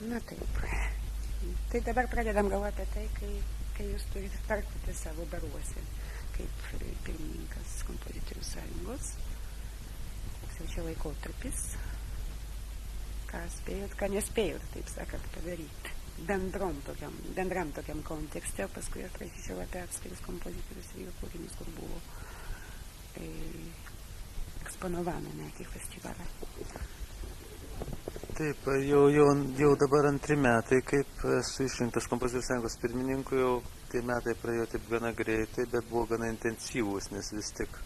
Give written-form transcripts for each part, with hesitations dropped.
Na taip. Tai dabar pradedam galvoti apie tai, kai jūs turite tarpti savo daruose, kaip pirmininkas kompozitorių sąjungos. Koks jau čia laikotarpis, ką spėjot, ką nespėjot, taip sakant, padaryti. Bendram tokiam kontekste, o paskui aš prašyčiau apie atskirius kompozitorius ir jų kūrinius, kur buvo eksponovami netgi festivalą. Taip, jau dabar 2 metai, kaip esu išrinktas kompozitorių sąjungos pirmininku, jau tie metai praėjo taip gana greitai, bet buvo gana intensyvūs, nes vis tik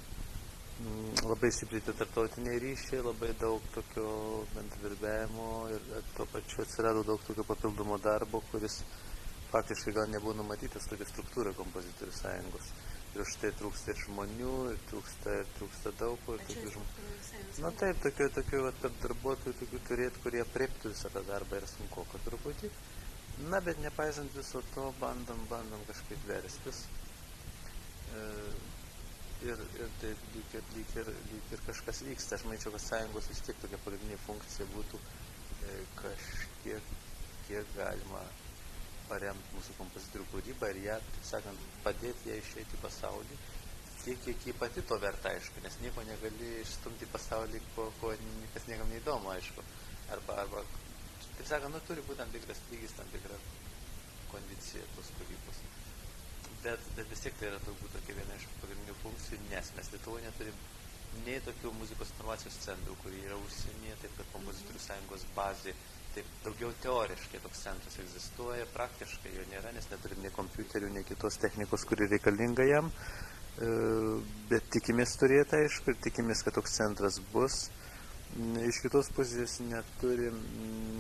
labai stipriai tarptautiniai ryšiai, labai daug tokio bendradarbiavimo ir tuo pačiu atsirado daug tokio papildomo darbo, kuris faktiškai gal nebuvo numatytas tokia struktūra kompozitorių sąjungos. Ir už tai trūksta ir žmonių, ir trūksta daug. Na taip, tokių darbuotojų tokių turėti, kurie apreiptų visą tą darbą ir sunku, kad truputį. Na, bet nepaisant viso to, bandom kažkaip verstis. Ir tai lyg ir kažkas vyksta. Aš manyčiau, kad sąjungos vis tiek tokia pagrindinė funkcija būtų kiek galima paremti mūsų kompozitorių kūrybą ir ją, taip sakant, padėti ją išeiti į pasaulį, tiek, kiek jį pati to verta, aišku, nes nieko negali išstumti į pasaulį, kas niekam neįdomu, aišku. Arba taip sakant, turi būti tam tikras lygis, tam tikra kondicija tos kūrybos. Bet vis tiek tai yra turbūt tokia viena iš pagrindinių funkcijų, nes mes Lietuvoje neturim nei tokių muzikos informacijos centrų, kurie yra užsienyje, taip kad kompozitorių sąjungos bazė. Taip, daugiau teoriškai toks centras egzistuoja, praktiškai jo nėra, nes neturim nei kompiuterių, nei kitos technikos, kuri reikalinga jam. Bet tikimės turėti, aišku, ir tikimės, kad toks centras bus. Iš kitos pusės neturim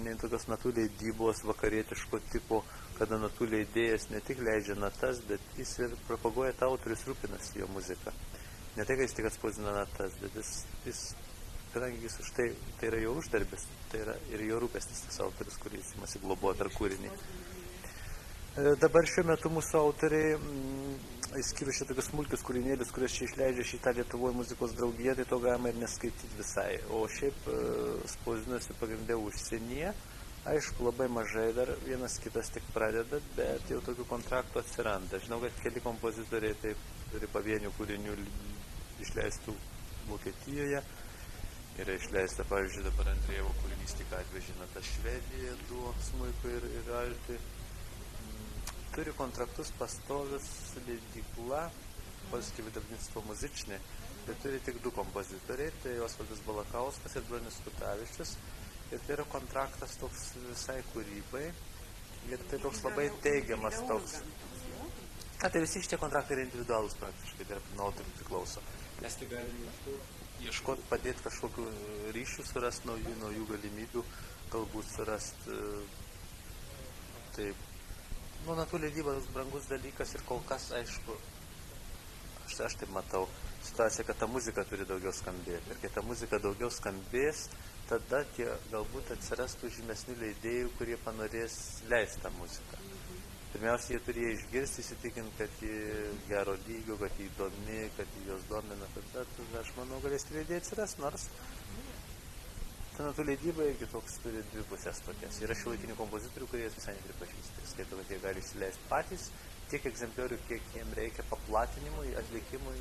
nei tokios natų leidybos vakarietiško tipo, kada natų leidėjas ne tik leidžia natas, bet jis ir propaguoja tą autorius, rūpinasi jo muziką. Ne tai, kad jis tik atspausdina natas, bet jis kadangi jis už tai yra jo uždarbis, tai yra ir jo rūpestis tas autorius, kuris imasi globoti ar kūrinį. Dabar šiuo metu mūsų autoriai, išskyrus šitokius smulkius kūrinėlius, kuriuos čia išleidžia šitą Lietuvoje muzikos draugiją, tai to galima ir neskaityti visai. O šiaip spausdinasi pagrindė užsienyje. Aišku, labai mažai dar vienas kitas tik pradeda, bet jau tokių kontraktų atsiranda. Žinau, kad keli kompozitoriai taip turi pavienių kūrinių išleistų Vokietijoje. Yra išleista, pavyzdžiui, dabar Andrėjevo kūrinys tik atvežė natas Švedijoje, duo smuikui ir altui. Turi kontraktus pastovius su leidykla, Polskie wydawnictwo muzyczne, bet turi tik 2 kompozitoriai, tai Osvaldas Balakauskas ir Bronius Kutavičius. Ir tai yra kontraktas toks visai kūrybai. Ir tai toks labai teigiamas toks. Tai visi šitie kontraktai yra individualūs praktiškai, tai nuo autorių priklauso. Mes tai galime ieškoti, padėti kažkokių ryšių, surasti naujų galimybių, galbūt surasti. Taip, natų leidyba brangus dalykas ir kol kas, aišku, aš taip matau situaciją, kad ta muzika turi daugiau skambėti. Ir kai ta muzika daugiau skambės, tada galbūt atsirastų žymesnių leidėjų, kurie panorės leisti tą muziką. Pirmiausia, jie turi išgirsti, įsitikinti, kad ji gero lygio, kad ji įdomi, kad ji jos domina. Tada, aš manau, galės leidėjai atsiras, nors ta natų leidyba irgi toks turi 2 pusės tokias. Yra šiuolaikinių kompozitorių, kurie jas visai nepripažįsta. Skaito, kad jie gali įsileisti patys tiek egzempliorių, kiek jiem reikia paplatinimui, atlikimui.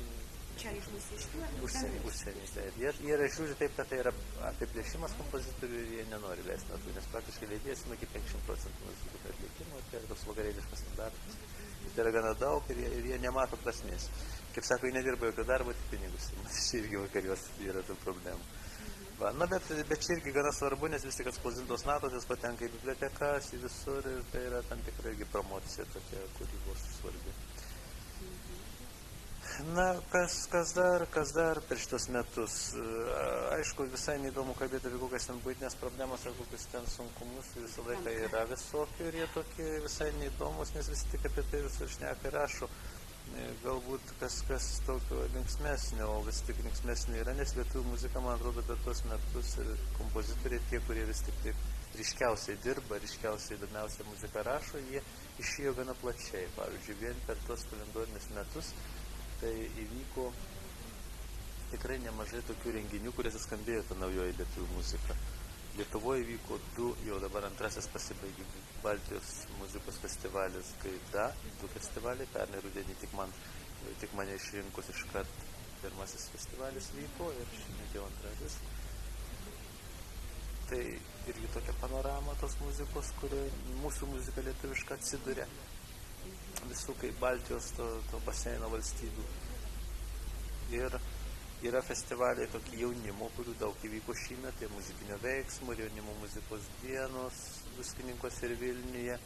Čia iš mūsų Užsienį. Jie yra žiūri taip, kad tai yra apiplėšimas kompozitorių ir jie nenori leisti natų, nes praktiškai leidėjas ima iki 50% muzikų atlikimo, tai yra toks vakarietiškas standartas. Tai yra gana daug ir jie nemato prasmės. Kaip sako, jie nedirba jokio darbo, tik pinigus. Čia irgi vakarios yra tų problemų. Na, bet čia irgi gana svarbu, nes vis tik atspausdintos natos, jos patenka į bibliotekas, į visur ir tai yra tam tikra irgi promocija tokia, kuri buvo svarbi. Na, kas dar per šitos metus? Aišku, visai neįdomu kalbėti apie kokias ten buitinės problemas ar kokius ten sunkumus, visą laiką yra visokių ir jie tokie visai neįdomus, nes visi tik apie tai visur šneka ir rašo. Galbūt kas tokio linksmesnio, o vis tik linksmesnio yra, nes lietuvių muzika, man atrodo, per tuos metus ir kompozitoriai, tie, kurie vis tik taip ryškiausiai dirba, ryškiausiai įdomiausią muziką rašo, jie išėjo gana plačiai. Pavyzdžiui, vien per tuos kalendorinius metus tai įvyko tikrai nemažai tokių renginių, kuriuose skambėjo ta naujoji lietuvių muzika. Lietuvoje vyko 2, jau dabar antrasis pasibaigė Baltijos muzikos festivalis Gaida, 2 festivaliai, pernai rudenį tik mane išrinkus iškart pirmasis festivalis vyko ir šiemet jau antrasis. Tai irgi tokia panorama tos muzikos, kurioje mūsų muzika lietuviška atsiduria visų kaip Baltijos to baseino valstybių. Ir yra festivaliai tokie jaunimo, kurių daug įvyko šįmet, tai muzikinio veiksmo ir jaunimo muzikos dienos Druskininkuose ir Vilniuje.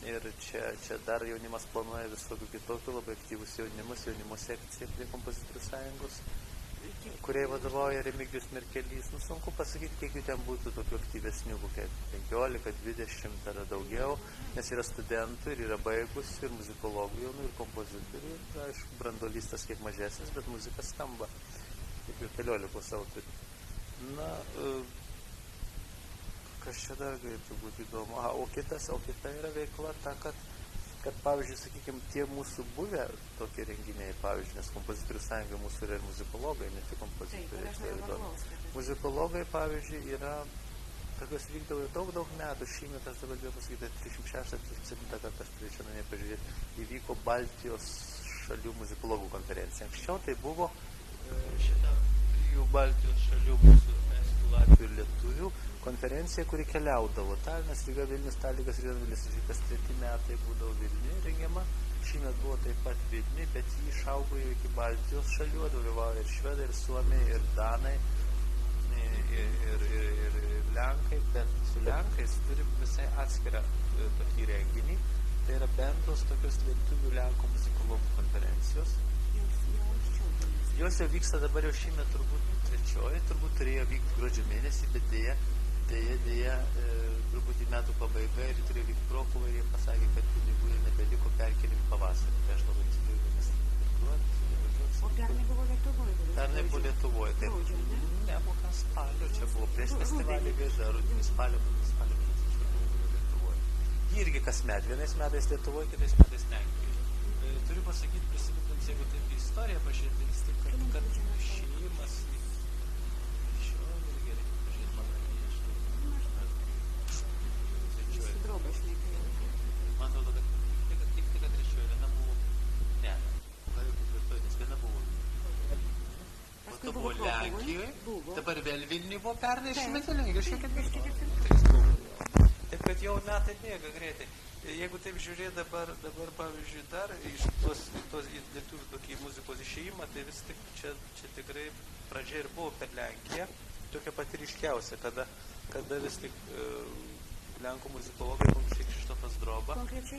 Ir čia dar jaunimas planuoja visokių kitokių, labai aktyvus jaunimo sekcija prie kompozitorių sąjungos, kuriai vadovauja Remigijus Merkelys. Sunku pasakyti, kiek jų ten būtų tokių aktyvesnių, kokie 15, 20 ar daugiau, nes yra studentų ir yra baigusių, ir muzikologų jaunų, ir kompozitorių. Ir, aišku, branduolystas kiek mažesnis, bet muzika skamba. Kaip ir 15 savo turi. Na, kas čia dar galėtų būti įdomu? O kita yra veikla ta, kad pavyzdžiui, sakykime, tie mūsų buvę tokie renginiai, pavyzdžiui, nes kompozitorių sąjunga mūsų yra ir muzikologai, ne tik kompozitoriai. Muzikologai, pavyzdžiui, yra, tokios vykdavo daug metų, šįmet, aš dabar galiu pasakyti, 36-37 kartą, aš turėčiau namie pažiūrėti, įvyko Baltijos šalių muzikologų konferencija. Anksčiau tai buvo šitą 3 Baltijos šalių mūsų estų, latvių ir lietuvių konferencija, kuri keliaudavo. Talinas, Ryga, Vilnius, Taligas, Vilnius. Kas 3 metai būdavo Vilniuje rengiama. Šįmet buvo taip pat Vilniuje, bet jį išaugo jau iki Baltijos šalių, dalyvauja ir švedai, ir suomiai, ir danai, ir lenkai, bet su lenkais turi visai atskirą tokį renginį. Tai yra bendros tokios lietuvių lenkų muzikologų konferencijos. Jos jau vyksta dabar jau šįmet turbūt 3, turbūt turėjo vykti gruodžio mėnesį, bet dėja, turbūt į metų pabaiga ir turėjo vykti Krokuvą ir jie pasakė, kad pinigų jie nebeliko, perkelim pavasarį. Tai aš labai tikėjau, O pernai buvo Lietuvoje? Pernai buvo Lietuvoje. Ne, buvo spalio, čia buvo prieš festivalį Gaida, rudenį spalio Lietuvoje. Ji irgi kasmet, vienais metais Lietuvoje, kitais metais Lenkijoje. Turiu pasakyti, prisimintams, jeigu taip į istoriją pažiūrėti, vis tik, kad išėjimas iš jo ir gerai pažiūrėti mano įieštų. Man atrodo, kad tik 3, viena buvo, ne, gal jau 4, nes viena buvo. Po to buvo Lenkijoje, dabar vėl Vilniuje buvo pernai, šiemet Lenkijoje, kažkiek 3 buvo. Taip, kad jau metai bėga greitai. Jeigu taip žiūrėt dabar pavyzdžiui, dar iš tos lietuvių tokį muzikos išėjimą, tai vis tik čia tikrai pradžia ir buvo per Lenkiją, tokia pati ryškiausia, kada vis tik Lenkų muzikologai, konkrečiai Krzyštofas Droba,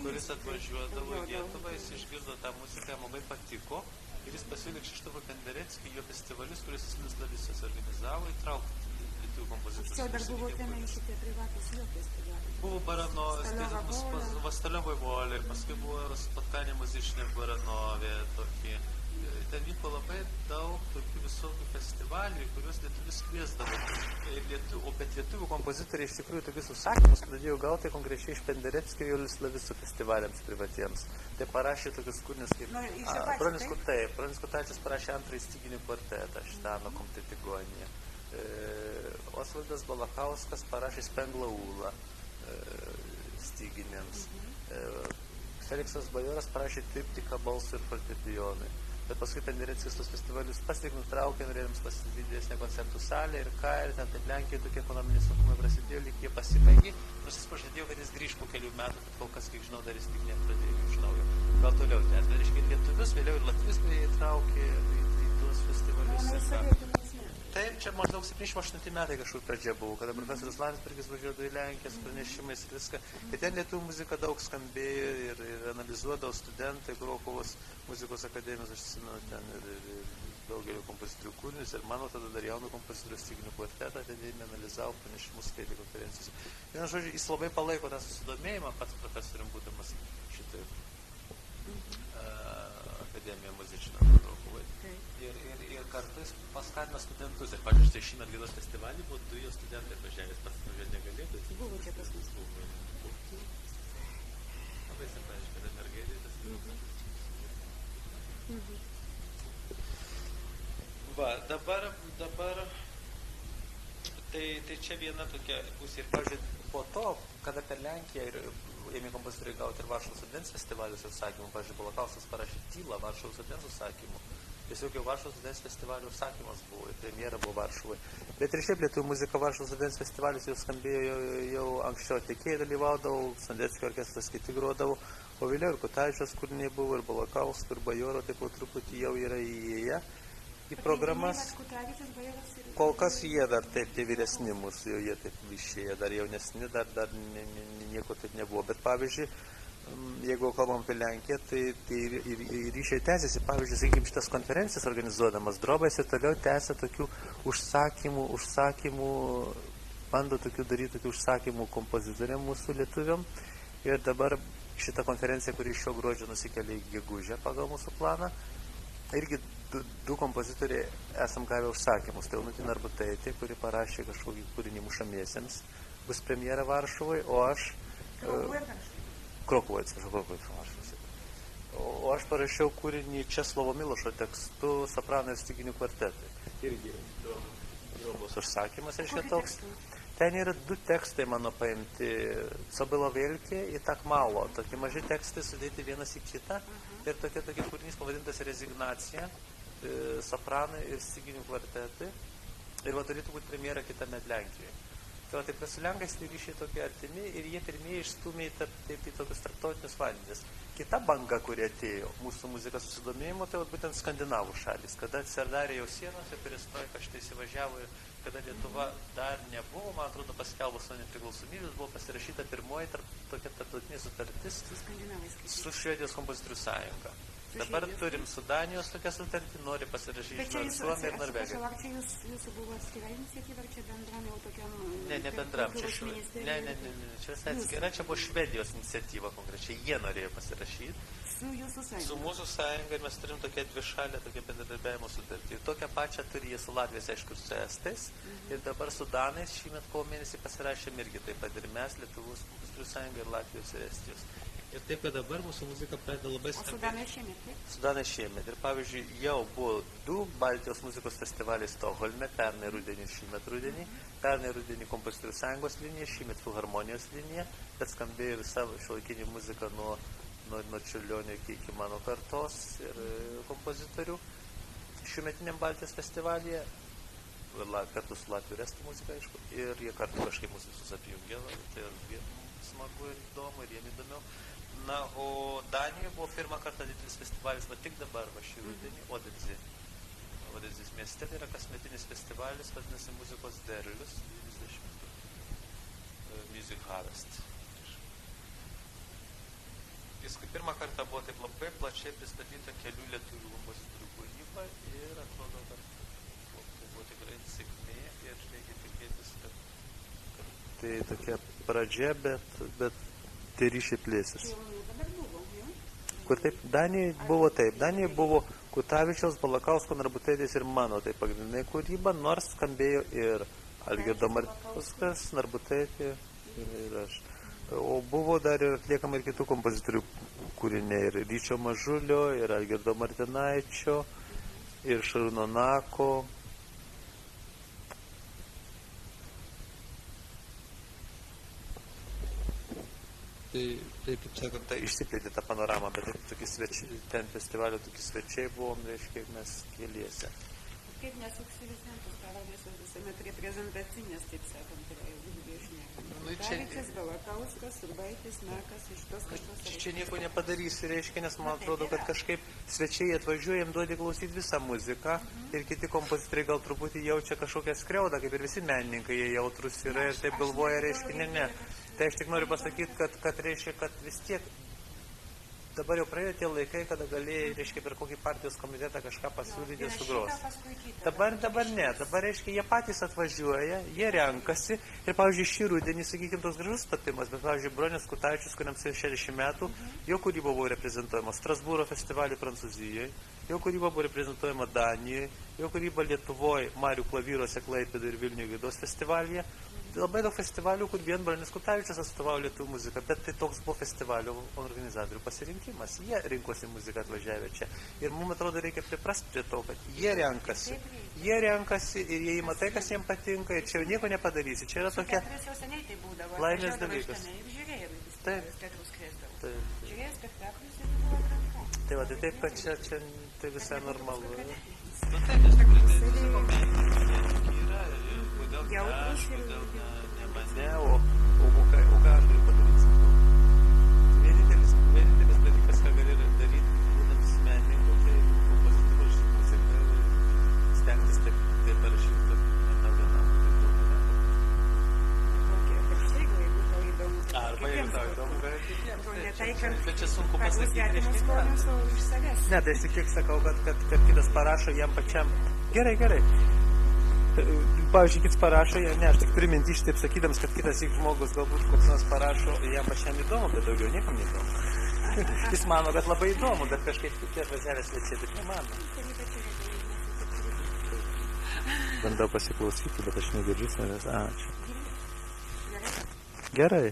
kuris atvažiuodavo į Lietuvą, jis išgirdo tą muziką, jam labai patiko ir jis pasiūlė Krzyštofą Pendereckį, jo festivalius, kuris Stanislavicas organizavo, įtraukti lietuvių kompozitorius. Все, dar buvo ten šitie privatūs jo festivaliai. Buvo Баранове, в Остальовой воле, paskui buvo spotkanie muzyczne w Baranowie, tokie. Ten vyko labai daug tokių visokių festivalių, kuriuos lietuvis kviesdavo. Bet lietuvių kompozitoriai iš tikrųjų tokius užsakymus pradėjo gauti konkrečiai iš Pendereckio ir Slavicų festivaliams privatiems. Tai parašė tokius kūrinius kaip Bronius Kutavičius parašė 2 styginį kvartetą, Štano Komtetigonija. Osvaldas Balakauskas parašė Spenglaulą styginiams. Feliksas Bajoras parašė triptiką balsų ir fortepijonui. Bet paskui Pendereckis tos festivalius pasiek nutraukė, norėjams pasidėti didesnę koncertų salę ir ką, ir ten taip Lenkijoje tokie ekonominiai sunkumai prasidėjo, lyg jie pasibaigė, nors jis pažadėjo, kad jis grįž po kelių metų, bet kol kas, kiek žinau, dar jis tik nepradėjo iš naujo. Gal toliau ten, bet reiškia lietuvius, vėliau ir latvius įtraukė į tuos festivalius. Taip, čia maždaug 78 metai kažkur pradžia buvo, kada profesorius Landsbergis važiuodavo į Lenkiją su pranešimais ir viską. Ir ten lietuvių muzika daug skambėjo ir analizuodavo studentai Krokuvos muzikos akademijos, aš atsimenu ten ir daugelio kompozitorių kūrinius ir mano tada dar jauno kompozitorių styginių kvartetą, ten jie analizavo pranešimus, skaitė konferencijos. Vienu žodžiu, jis labai palaiko tą susidomėjimą, pats profesorium būdamas šitai akademija muzičina Krokuvai. Ir kartais paskatina studentus. Ir pažiūrėjau, šįmet Gaidos festivalį buvo 2 jo studentai pažiūrėjęs, pats nužiūrėti negalėtų. Buvo čia pas mus. Labai simpatiška, ta mergaitė. Va, dabar Tai čia viena tokia pusė. Ir, pavyzdžiui, po to, kada per Lenkiją ir ėmė kompozitoriai gauti ir Varšuvos rudens festivalius užsakymų, pavyzdžiui, Bolokauskas parašė Tylą Varšuvos rudens užsakymų. Tiesiog jau Varšuvos rudens festivalio užsakymas buvo ir premjera buvo Varšuvoje. Bet ir šiaip lietuvių muzika Varšuvos rudens festivalius jau skambėjo jau anksčiau, Tiekėjai dalyvaudavo, Sondeckio orkestras kiti grodavo, o vėliau ir Kutavičiaus kūriniai buvo, ir Bolokausko, ir Bajoro, taip po truputį jau yra įėję į programas. Kol kas jie dar taip, tie vyresni mūsų, jie taip išėję, dar jaunesni, dar nieko taip nebuvo. Bet pavyzdžiui, jeigu kalbam apie Lenkiją, tai ir ryšiai tęsiasi. Pavyzdžiui, sakykime, šitas konferencijas organizuodamas Drobas ir toliau tęsia tokių užsakymų, bando tokių daryti tokių užsakymų kompozitoriam mūsų lietuviam. Ir dabar šita konferencija, kuri iš šio gruodžio nusikelia į gegužę pagal mūsų planą, irgi du kompozitoriai esam gavę užsakymus. Tai Onutė Narbutaitė, kuri parašė kažkokį kūrinį mušamiesiems, bus premjera Varšuvoje, o aš... Krokuvoje, o aš parašiau kūrinį Česlovo Milošo tekstu soprano ir styginių kvartetui. Irgi Drobos užsakymas, reiškia toks. Ten yra du tekstai mano paimti, Sobilo Vėlkė į Takmalo. Tokie maži tekstai sudėti vienas į kitą. Ir tokie kūrinys pavadintas Rezignacija, sopranai ir styginių kvartetui. Ir va turėtų būti premjera kitąmet Lenkijoje. Tai va, taip su Lenkais tai ryšiai tokie artimi ir jie pirmieji išstūmė į tokius tarptautinius vandenis. Kita banga, kuri atėjo mūsų muzikos susidomėjimo, tai va, būtent skandinavų šalis. Kada atsidarė jau sienos ir perestroika štai įsivažiavo ir kada Lietuva dar nebuvo, man atrodo, paskelbus nuo nepriklausomybės, buvo pasirašyta pirmoji tokia tarptautinė sutartis su Švedijos kompozitorių sąjunga. Dabar turim su Danijos tokią sutartį, nori pasirašyti Suomija ir Norvegija. Ar čia jūsų buvo atskira iniciatyva, ar čia bendram jau tokiam... Ne bendram, čia atskira, čia buvo Švedijos iniciatyva konkrečiai, jie norėjo pasirašyti. Su jūsų sąjunga? Su mūsų sąjunga ir mes turim tokią dvišalę, tokią bendradarbiavimo sutartį. Ir tokią pačią turi jie su Latvijos, aišku, su Estais. Ir dabar su Danais šįmet kovo mėnesį pasirašėm irgi taip pat ir mes, Lietuvos kompozitorių sąjunga ir Latvijos ir Estijos. Ir taip, kad dabar mūsų muzika pradeda labai skambėti. O Sudanai šiemet, taip? Sudanai šiemet. Ir pavyzdžiui, jau buvo 2 Baltijos muzikos festivaliai Stokholme, pernai rudenį ir šįmet rudenį. Pernai rudenį kompozitorių sąjungos linija, šįmet filharmonijos linija, bet skambėjo visa šiuolaikinė muzika nuo Čiurlionio iki mano kartos ir kompozitorių. Šiųmetiniam Baltijos festivalyje, kartu su Latvijų ir Estų muzika, aišku, ir jie kartu kažkaip mūsų visus apjungė, tai ir smagu ir įdomu, ir jiem įdomiau. Na, o Danijoje buvo pirmą kartą didelis festivalis, va tik dabar, va šį rudenį, Odenzės mieste, tai yra kasmetinis festivalis, vadinasi Muzikos derlius, 90 Music Harvest. Jis pirmą kartą buvo taip labai plačiai pristatyta kelių lietuvių kompozitorių kūryba ir atrodo, kad tai buvo tikrai sėkmė ir reikia tikėtis, kad... Tai tokia pradžia, bet tie ryšiai plėsis. Kur taip, Danijoje buvo taip. Danijoje buvo Kutavičiaus, Balakausko, Narbutaitės ir mano tai pagrindinė kūryba, nors skambėjo ir Algirdo Martinskas, Narbutaitė ir aš. O buvo dar ir atliekama ir kitų kompozitorių kūriniai, ir Ryčio Mažulio, ir Algirdo Martinaičio, ir Šarūno Nako. Taip, kaip sakant, tai išsiplėtė tą panoramą, bet tokie svečiai, ten festivalio tokie svečiai buvom, reiškia, mes keliese. Kaip nesuksi vizientus, pavardės visuomet reprezentacinės, taip sakant, yra jau viduje šnekam. Kutavičius, Balakauskas, Urbaitis, Nakas, iš tos kažkas... Čia nieko nepadarysi, reiškia, nes man atrodo, kad kažkaip svečiai atvažiuojam, duodi klausyti visą muziką ir kiti kompozitoriai gal truputį jaučia kažkokią skriaudą, kaip ir visi menininkai, jie jautrus yra ir taip galvoja, reiškia, ne. Tai aš tik noriu pasakyti, kad reiškia, kad vis tiek dabar jau praėjo tie laikai, kada galėjai, reiškia, per kokį partijos komitetą kažką pasiūlyti ir sugros. Dabar ne, dabar, reiškia, jie patys atvažiuoja, jie renkasi ir, pavyzdžiui, šį rudenį, sakykime, toks gražus tapimas, bet, pavyzdžiui, Bronius Kutavičius, kuriam 60 metų, jo kūryba buvo reprezentuojama Strasbūro festivalį Prancūzijoje, jo kūryba buvo reprezentuojama Danijoje, jo kūryba Lietuvoje, Marių klavyruose, Klaipėdoje ir Vilniuje Gaidos festivalyje. labai daug festivalių, kur vien Bronius Kutavičius atstovavo lietuvių muziką, bet tai toks buvo festivalio organizatorių pasirinkimas. Jie rinkosi muziką atvažiavę čia. Ir mums atrodo reikia priprasti prie to, kad jie renkasi. Jie renkasi ir jie ima tai, kas jiems patinka ir čia jau nieko nepadarysi. Čia yra tokia laimės dalykas. Tai va, tai taip, kad čia tai visai normalu. Nu taip, iš tikrųjų, tai visako yra, kodėl ne aš, kodėl ne mane, o ką aš galiu padaryti. Vienintelis dalykas, ką gali daryti, būtent menininku, tai kompozitorius muziką stengtis taip parašyti, kad ne tau vienam, taip daug metų. Arba jeigu tau įdomu, gali kitiems. Bet čia sunku pasakyti. Ne, tai tik tiek sakau, kad kitas parašo jam pačiam. Gerai. Pavyzdžiui, kitas parašo, ne, aš tik turiu minti šitaip sakydams, kad kitas žmogus galbūt koks nors parašo, jam pačiam įdomu, bet daugiau niekam neįdomu. Jis mano, kad labai įdomu, bet kažkaip kitie atvažiavęs svečiai taip nemano. Bandau pasiklausyti, bet aš negirdžiu savęs. Ačiū. Gerai.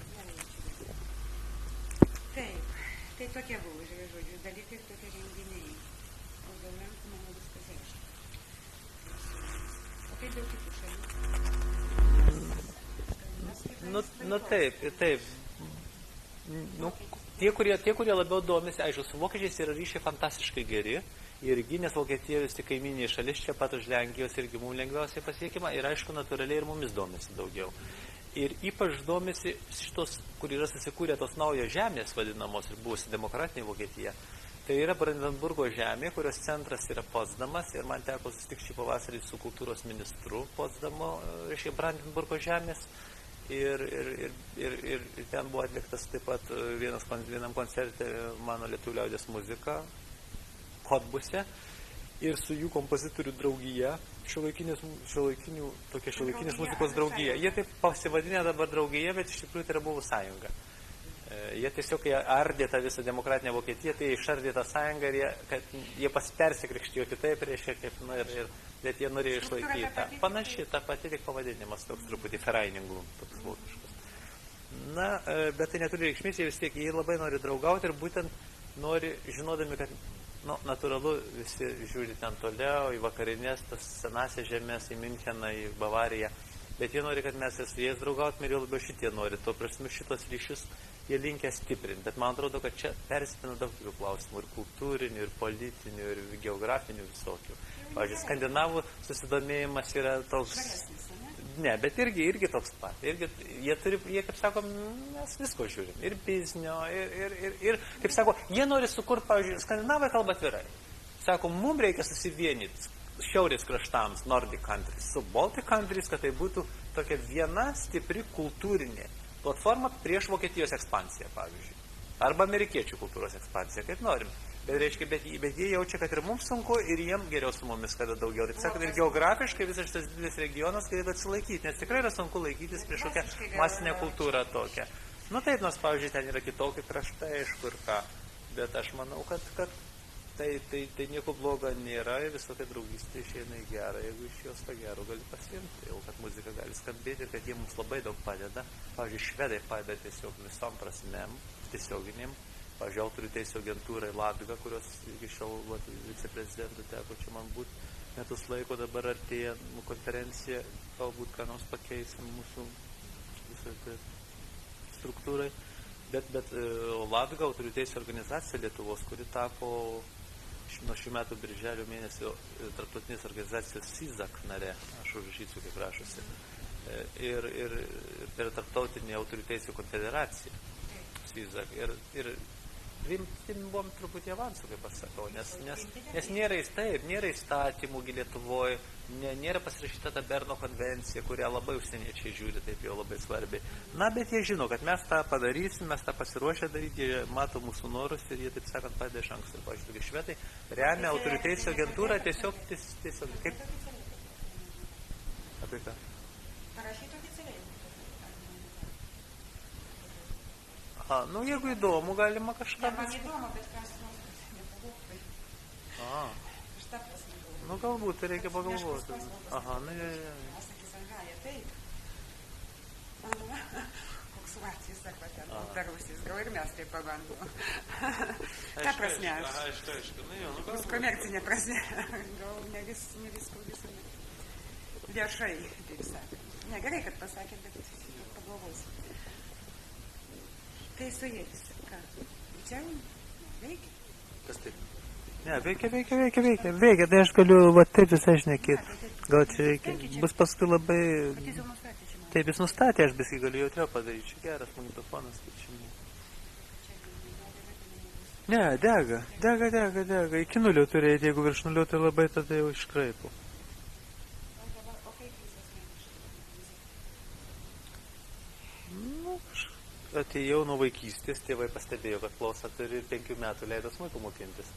Tai tokie buvo, žodžiu, dalykai ir tokie renginiai. O dėl Lenkų, manau, viskas aišku. O kaip dėl kitų šalių? Nu taip. Tie, kurie labiau domisi, aišku, su vokiečiais yra ryšiai fantastiškai geri. Irgi, nes Vokietija vis tik kaiminė šalis, čia pat už Lenkijos irgi mums lengviausiai pasiekima. Ir aišku, natūraliai ir mumis domisi daugiau. Ir ypač domisi šitos, kur yra susikūrę tos naujos žemės vadinamos ir buvusi demokratinė Vokietija. Tai yra Brandenburgo žemė, kurios centras yra Potsdamas ir man teko susitikti šį pavasarį su kultūros ministru Potsdamo, reiškia Brandenburgo žemės. Ir ten buvo atliktas taip pat vienam koncerte mano lietuvių liaudies muzika Kotbuse. Ir su jų kompozitorių draugija, šiuolaikinės muzikos draugija. Jie taip pasivadinę dabar draugija, bet iš tikrųjų tai yra buvo sąjunga. Jie tiesiog ardė tą visą demokratinę Vokietiją, tai išardė tą sąjungą ir jie persikrikštijo kitaip, reiškia, bet jie norėjo išlaikyti tą. Panašiai, ta pati tik pavadinimas toks truputį fereiningų, toks vokiškas. Na, bet tai neturi reikšmės, jie vis tiek, jie labai nori draugauti ir būtent nori, žinodami, kad natūralu, visi žiūri ten toliau, į vakarinės, tas senasias žemės, į Müncheną, į Bavariją, bet jie nori, kad mes su jais draugautume ir jau labiau šitie nori. To prasme šitos ryšius jie linkę stiprinti, bet man atrodo, kad čia persipina daug tokių klausimų, ir kultūrinių, ir politinių, ir geografinių visokių. Pavyzdžiui, skandinavų susidomėjimas yra toks... Ne, bet irgi toks pat. Jie, kaip sako, mes visko žiūrim. Ir biznio, ir kaip sako, jie nori sukurti, pavyzdžiui, skandinavai kalba atvirai. Sako, mums reikia susivienyti šiaurės kraštams, Nordic countries, su Baltic countries, kad tai būtų tokia viena stipri kultūrinė platforma prieš Vokietijos ekspansiją, pavyzdžiui. Arba amerikiečių kultūros ekspansiją, kaip norim. Bet reiškia, bet jie jaučia, kad ir mums sunku, ir jiem geriau su mumis, kada daugiau. Taip sakant, ir geografiškai visas šitas didelis regionas galėtų atsilaikyti, nes tikrai yra sunku laikytis prieš kokią masinę kultūrą tokią. Nu taip, nors, pavyzdžiui, ten yra kitokie kraštai, aišku, ir ką. Bet aš manau, kad tai nieko blogo nėra, ir visokia draugystė išeina į gerą, jeigu iš jos tą gerą gali pasiimti, jau kad muzika gali skambėti ir kad jie mums labai daug padeda. Pavyzdžiui, švedai padeda tiesiog visom prasmėm, tiesioginėm. Pavyzdžiui, autorių teisių agentūrai Ladviga, kurios iki šiol viceprezidentų teko čia man būti metus laiko, dabar artėja konferencija, galbūt ką nors pakeisim mūsų visai struktūrai. Bet Ladviga autorių teisių organizacija Lietuvos, kuri tapo nuo šių metų birželio mėnesio tarptautinės organizacijos SIZAK narė, aš užrašysiu, kaip rašosi, ir per tarptautinį autorių teisių konfederaciją SIZAK. Ir buvom truputį avansų, kaip aš sakau, nes nėra įstatymų Lietuvoje, nėra pasirašyta ta Berno konvencija, kurią labai užsieniečiai žiūri, taip jau labai svarbiai. Na, bet jie žino, kad mes tą padarysim, mes tą pasiruošę daryti, jie mato mūsų norus ir jie, taip sakant, padeda iš anksto. Ir, pavyzdžiui, tokie švedai remia autorių teisių agentūrą tiesiog kaip... Apie ką? Parašyti oficialiai. Nu, jeigu įdomu, galima kažką... Man įdomu, bet kas nors nepavoktai. Aš tą prasme. Nu, galbūt, tai reikia pagalvoti. Aha, nu, Aš sakys, Angaja, taip. Koks Latvijas arba ten Baltarusijos, gal ir mes tai pabandom. Ta Aišku, prasme, aišku. Nu, jo, nu, bus komercinė prasme, gal ne visko visuomet. Viešai, taip sakant. Negerai, kad pasakėt, bet pagalvosiu. Tai su jais, ką? Čia veikia? Kas taip? Ne, veikia, tai aš galiu va taip visai šnekėti. Gal čia reikia, bus paskui labai... Bet jis jau nustatė čia man. Taip, jis nustatė, aš visai galiu jautriau padaryti, čia geras magnetofonas, tai čia... Ne, dega, iki nulio turėti, jeigu virš nulio, tai labai tada jau iškraipo. O kaip jūs asmeniškai? Nu, aš atėjau nuo vaikystės, tėvai pastebėjo, kad klausą turi ir 5 metų leido smuiku mokintis.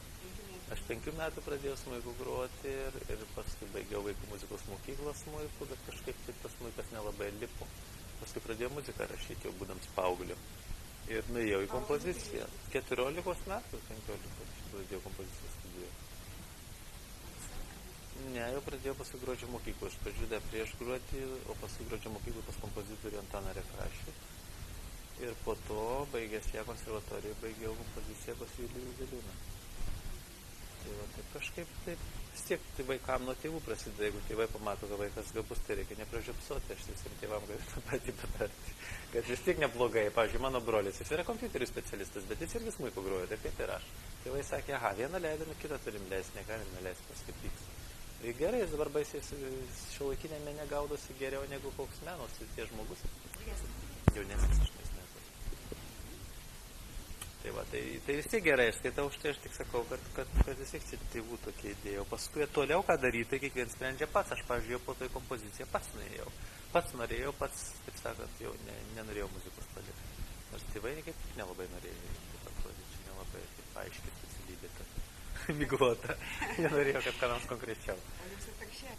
Aš 5 metų pradėjau smuiku groti ir paskui baigiau vaikų muzikos mokyklą smuiku, bet kažkaip taip tas smuikas nelabai lipo. Paskui pradėjau muziką rašyti, jau būdams paaugliu. Ir nuėjau į kompoziciją. 14 metų, 15 pradėjau kompoziciją studijuoti. Ne, jau pradėjau paskui gruodžio mokyklą. Iš pradžių dar prieš gruodį, o paskui gruodžio mokyklą pas kompozitorių Antaną Rekašį. Ir po to, baigęs ją konservatoriją, baigiau kompoziciją pas Julijų Zeliūną. Tai va, taip kažkaip taip, vis tiek tai vaikam nuo tėvų prasideda, jeigu tėvai pamato, kad vaikas gabus, tai reikia nepražiopsoti, aš visiems tėvam galiu tą patį patarti, kad vis tiek neblogai. Pavyzdžiui, mano brolis, jis yra kompiuterių specialistas, bet jis irgi smuiku groja, taip kaip ir aš. Tėvai sakė, aha, vieną leidome, kitą turim leisti, negalim neleisti, paskui pyks. Tai gerai, jis dabar baisiai šiuolaikiniame mene gaudosi geriau negu koks menos, tie žmogus. Jaunesnis 8 metų. Tai va, tai vis tiek gerai, aš skaitau už tai, aš tik sakau, kad vis tiek čia tėvų tokia idėja. O paskui toliau ką daryti, tai kiekvienas sprendžia pats. Aš, pavyzdžiui, po toj kompoziciją pats nuėjau. Pats norėjau, pats, taip sakant, jau nenorėjau muzikos palikti. Nors tėvai kaip nelabai norėjo, taip atrodė, čia nelabai taip aiškiai specialybė, ta miglota. Jie norėjo, kad ką nors konkrečiau. O jūs atrakščiai?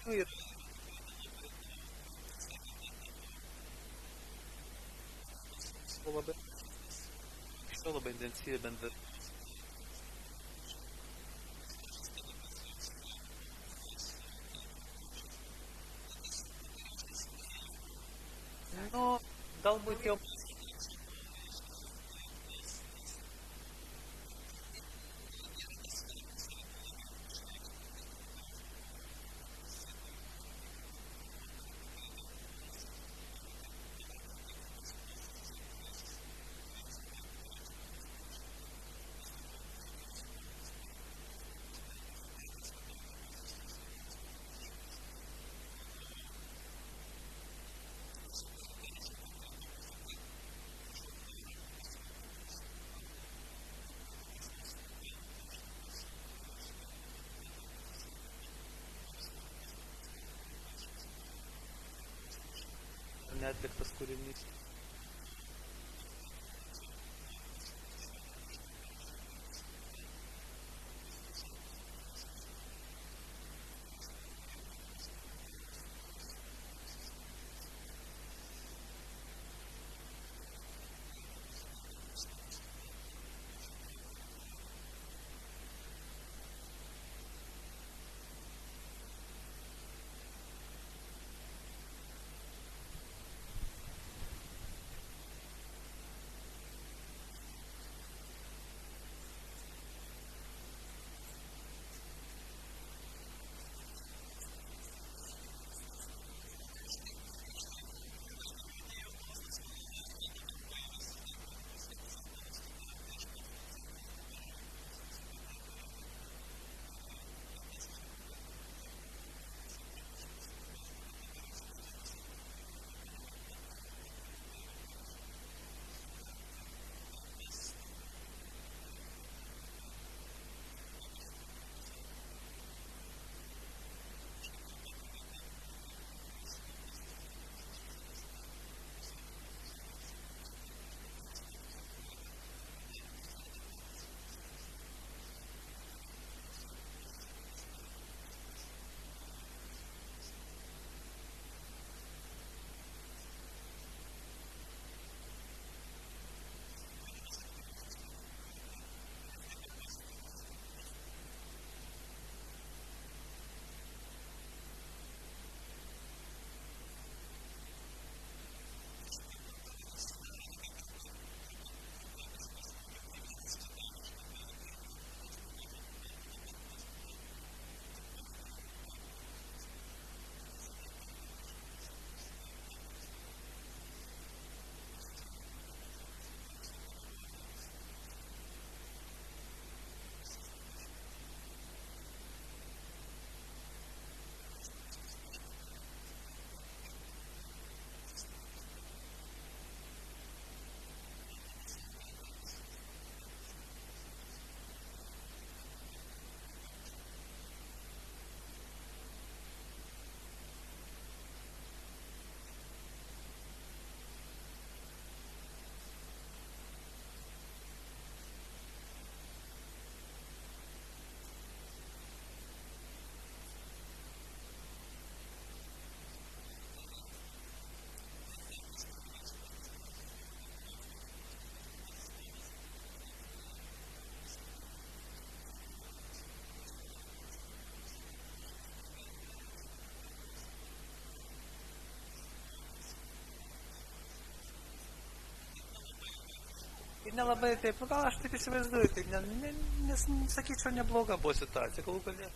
Nu, ir labai intensyviai bendra. Nu, galbūt jau neatliktas kūrinys. nelabai taip, gal aš taip įsivaizduoju, taip, sakyčiau, nebloga buvo situacija, galų galė.